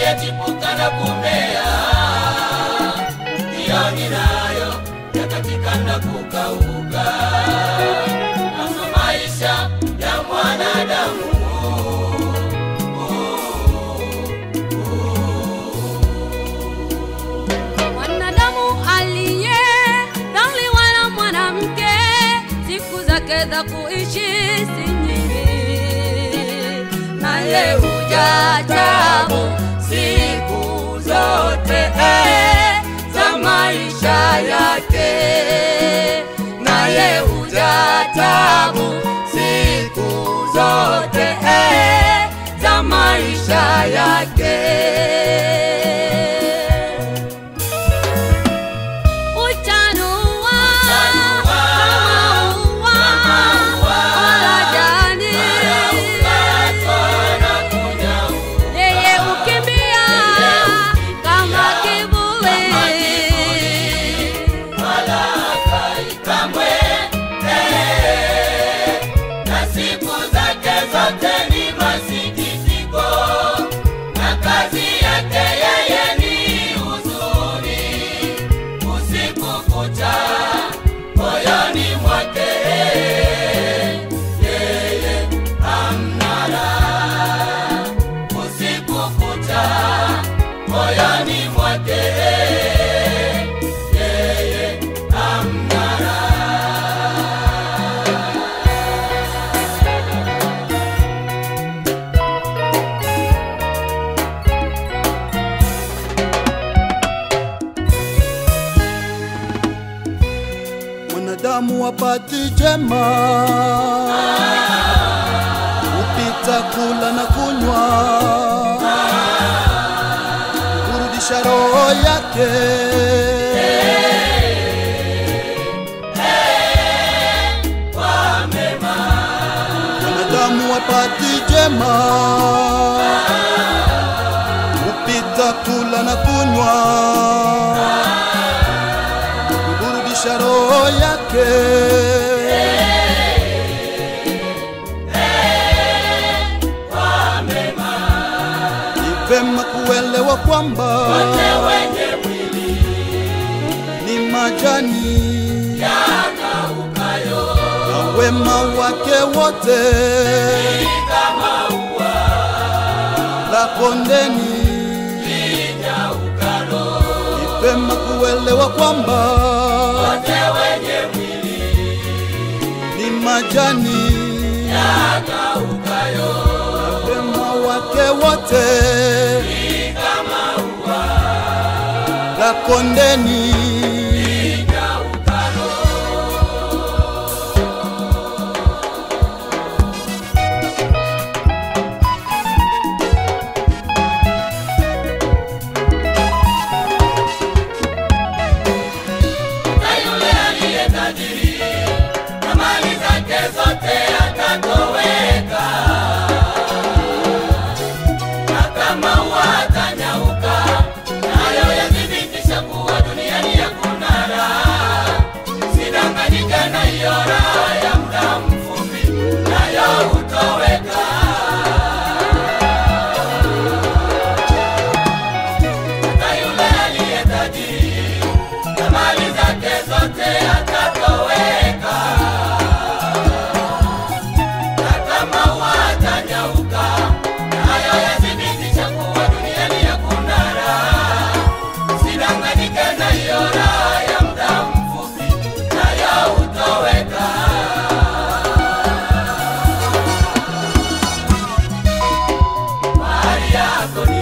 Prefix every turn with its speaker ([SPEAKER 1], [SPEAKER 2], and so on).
[SPEAKER 1] aliyechipuka na kumea, ndiyo ninayo yakatika na kukauka, kama maisha ya mwanadamu.
[SPEAKER 2] Mwanadamu aliyezaliwa na mwanamke, siku zake za kuishi si nyingi, naye hujatabu siku zote za maisha yake, naye hujatabu siku zote za maisha yake. Moyoni mwake yeye amnara.
[SPEAKER 3] Mwanadamu wapati jema, upita kula na kunywa, kurudisha roho yake
[SPEAKER 1] kwa mema.
[SPEAKER 3] Mwanadamu wapati jema, upita kula na kunywa, kurudisha roho yake
[SPEAKER 1] kwa mema.
[SPEAKER 3] Ni vema kuelewa kwamba
[SPEAKER 1] wote wenye mwili
[SPEAKER 3] ni majani
[SPEAKER 1] yakaukayo,
[SPEAKER 3] na wema wake wote
[SPEAKER 1] ni kama ua
[SPEAKER 3] la kondeni.
[SPEAKER 1] linyaukayo.
[SPEAKER 3] Ni vema kuelewa kwamba
[SPEAKER 1] Wote wenye mwili
[SPEAKER 3] ni majani
[SPEAKER 1] yakaukayo,
[SPEAKER 3] na wema wake wote
[SPEAKER 1] ni kama ua
[SPEAKER 3] la kondeni.
[SPEAKER 1] linyaukayo. Na yule aliye tajiri na mali zake zote atatoweka, na kama ua atanyauka, nayo yathibitisha kuwa duniani hakuna raha. Sidanganyike na hiyo raha ya muda mfupi, nayo hutoweka. Na yule aliye tajiri na mali zake zote atatoweka, na kama ua atanyauka, nayo yathibitisha kuwa duniani hakuna raha. Sidanganyike na hiyo raha ya muda mfupi, nayo hutoweka. Mahali yako ni